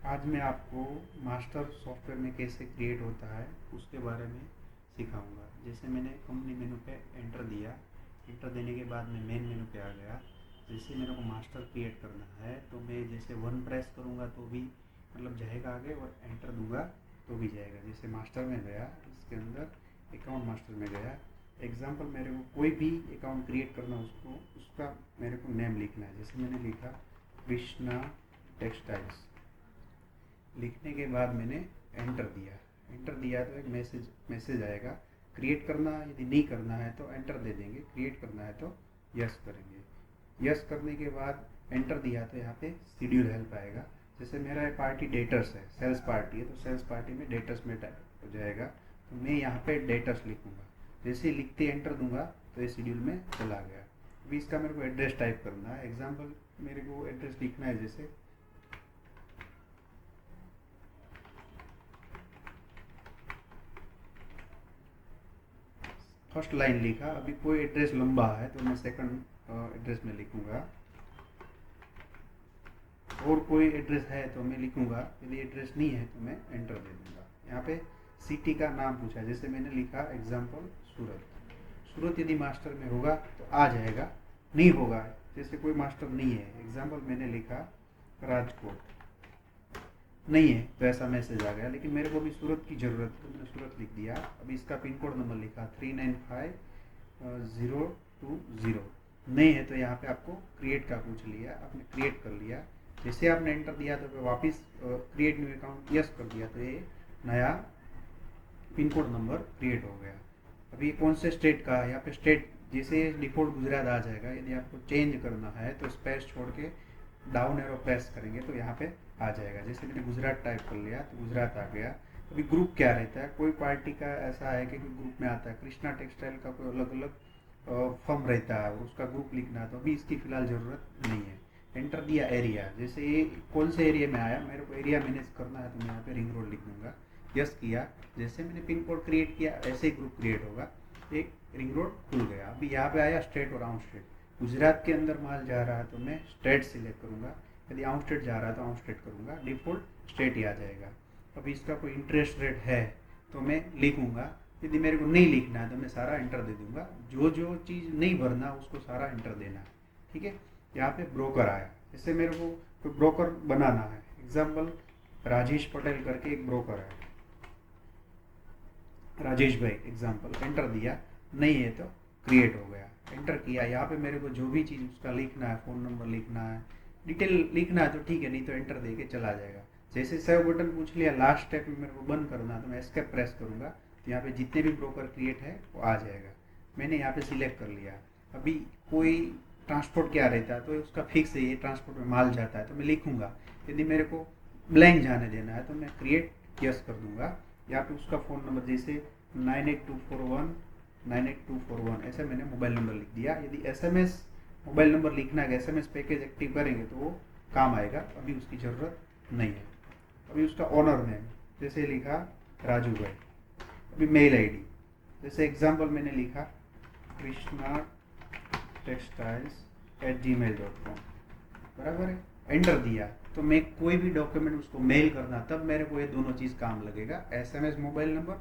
आज मैं आपको मास्टर सॉफ्टवेयर में कैसे क्रिएट होता है उसके बारे में सिखाऊंगा। जैसे मैंने कंपनी मेनू पे एंटर दिया, एंटर देने के बाद मैं मेन मेनू पे आ गया। जैसे मेरे को मास्टर क्रिएट करना है तो मैं जैसे वन प्रेस करूँगा तो भी मतलब जाएगा आगे, और एंटर दूंगा तो भी जाएगा। जैसे मास्टर में गया, इसके अंदर अकाउंट मास्टर में गया। एग्जाम्पल, मेरे को कोई भी अकाउंट क्रिएट करना उसको उसका मेरे को नेम लिखना है। जैसे मैंने लिखा कृष्णा टेक्सटाइल्स। लिखने के बाद मैंने एंटर दिया तो एक मैसेज आएगा। क्रिएट करना, यदि नहीं करना है तो एंटर दे देंगे, क्रिएट करना है तो यस करेंगे। यस करने के बाद एंटर दिया तो यहाँ पे शेड्यूल हेल्प आएगा। जैसे मेरा पार्टी डेटर्स है, सेल्स पार्टी है, तो सेल्स पार्टी में डेटर्स में टाइप हो जाएगा, तो मैं यहाँ पे डेटर्स लिखूँगा। जैसे लिखते एंटर दूंगा तो ये शेड्यूल में चला गया। अभी इसका मेरे को एड्रेस टाइप करना है। एग्जाम्पल, मेरे को एड्रेस लिखना है, जैसे फर्स्ट लाइन लिखा। अभी कोई एड्रेस लंबा है तो मैं सेकंड एड्रेस में लिखूंगा, और कोई एड्रेस है तो मैं लिखूंगा। यदि एड्रेस नहीं है तो मैं एंटर दे दूंगा। यहाँ पे सिटी का नाम पूछा, जैसे मैंने लिखा एग्जाम्पल सूरत। सूरत यदि मास्टर में होगा तो आ जाएगा, नहीं होगा जैसे कोई मास्टर नहीं है, एग्जाम्पल मैंने लिखा राजकोट, नहीं है तो ऐसा मैसेज आ गया। लेकिन मेरे को भी सूरत की ज़रूरत है तो मैंने सूरत लिख दिया। अभी इसका पिन कोड नंबर लिखा 395020। नहीं है तो यहाँ पे आपको क्रिएट का पूछ लिया, आपने क्रिएट कर लिया। जैसे आपने एंटर दिया तो वापस क्रिएट न्यू अकाउंट यस कर दिया तो ये नया पिन कोड नंबर क्रिएट हो गया। अभी कौन से स्टेट का है, यहाँ पे स्टेट जैसे डिफॉल्ट गुजरात आ जाएगा। यदि आपको चेंज करना है तो स्पेस छोड़ के डाउन एरो प्रेस करेंगे तो यहाँ पे आ जाएगा। जैसे मैंने गुजरात टाइप कर लिया तो गुजरात आ गया। अभी ग्रुप क्या रहता है, कोई पार्टी का ऐसा है कि ग्रुप में आता है कृष्णा टेक्सटाइल का कोई अलग अलग फर्म रहता है और उसका ग्रुप लिखना है, तो अभी इसकी फ़िलहाल ज़रूरत नहीं है। एंटर दिया एरिया, जैसे ये कौन से एरिया में आया, मेरे को एरिया मैनेज करना है तो मैं यहाँ पे रिंग रोड लिख दूँगा। यस किया, जैसे मैंने पिन कोड क्रिएट किया ऐसे ही ग्रुप क्रिएट होगा, एक रिंग रोड खुल गया। अभी यहाँ पे आया स्टेट और आउट स्टेट। गुजरात के अंदर माल जा रहा है तो मैं स्टेट सिलेक्ट करूँगा, यदि आउट स्टेट जा रहा है तो आउट स्टेट करूँगा, डिफ़ॉल्ट स्टेट ही आ जाएगा। अभी इसका कोई इंटरेस्ट रेट है तो मैं लिखूँगा, यदि मेरे को नहीं लिखना है तो मैं सारा एंटर दे दूँगा। जो जो चीज़ नहीं भरना उसको सारा एंटर देना है, ठीक है। यहाँ पे ब्रोकर आया, इससे मेरे को कोई ब्रोकर बनाना है। एग्जाम्पल, राजेश पटेल करके एक ब्रोकर है, राजेश भाई एग्जाम्पल। एंटर दिया, नहीं है तो क्रिएट हो गया। एंटर किया, यहाँ पे मेरे को जो भी चीज़ उसका लिखना है, फ़ोन नंबर लिखना है, डिटेल लिखना है तो ठीक है, नहीं तो एंटर दे के चला जाएगा। जैसे सेव बटन पूछ लिया, लास्ट स्टेप में मेरे को बंद करना तो मैं एस्केप प्रेस करूँगा तो यहाँ पे जितने भी ब्रोकर क्रिएट है वो आ जाएगा। मैंने यहाँ पे सिलेक्ट कर लिया। अभी कोई ट्रांसपोर्ट क्या रहता है तो उसका फिक्स है, ये ट्रांसपोर्ट में माल जाता है तो मैं लिखूँगा। यदि मेरे को ब्लैंक जाने देना है तो मैं क्रिएट यस कर दूँगा। यहाँ पे उसका फ़ोन नंबर जैसे 98241 ऐसे मैंने मोबाइल नंबर लिख दिया। यदि SMS मोबाइल नंबर लिखना है, SMS पैकेज एक्टिव करेंगे तो वो काम आएगा, अभी उसकी ज़रूरत नहीं है। अभी उसका ऑनर नेम जैसे लिखा राजू भाई। अभी मेल ID, जैसे एग्जाम्पल मैंने लिखा कृष्णा textiles@gmail.com, बराबर है। एंटर दिया तो मैं कोई भी डॉक्यूमेंट उसको मेल करना तब मेरे को ये दोनों चीज़ काम लगेगा, SMS मोबाइल नंबर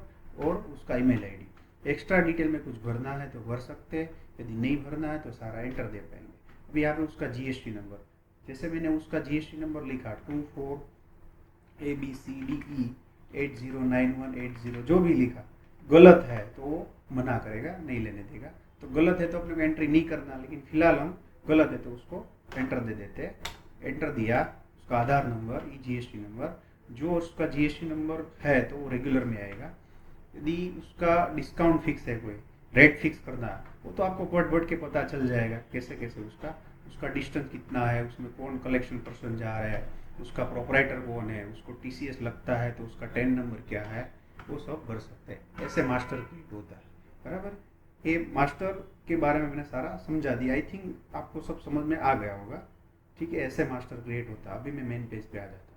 और उसका ईमेल ID। एक्स्ट्रा डिटेल में कुछ भरना है तो भर सकते हैं, यदि नहीं भरना है तो सारा एंटर दे पाएंगे। अभी यहाँ पे उसका GST नंबर, जैसे मैंने उसका GST नंबर लिखा 24ABCDE809180, जो भी लिखा गलत है तो वो मना करेगा, नहीं लेने देगा। तो गलत है तो अपने को एंट्री नहीं करना, लेकिन फिलहाल हम गलत है तो उसको एंटर दे देते हैं। एंटर दिया, उसका आधार नंबर, GST नंबर, जो उसका GST नंबर है तो वो रेगुलर में आएगा। यदि उसका डिस्काउंट फिक्स है, कोई रेट फिक्स करना है, वो तो आपको बढ़ के पता चल जाएगा कैसे कैसे उसका डिस्टेंस कितना है, उसमें कौन कलेक्शन पर्सन जा रहा है, उसका प्रोपराइटर कौन है, उसको TCS लगता है तो उसका 10 नंबर क्या है, वो सब भर सकते हैं। ऐसे मास्टर क्रिएट होता है, बराबर। ये मास्टर के बारे में मैंने सारा समझा दिया। आई थिंक आपको सब समझ में आ गया होगा, ठीक है। ऐसे मास्टर क्रिएट होता है। अभी मैं मेन पेज पे आ जाता हूँ।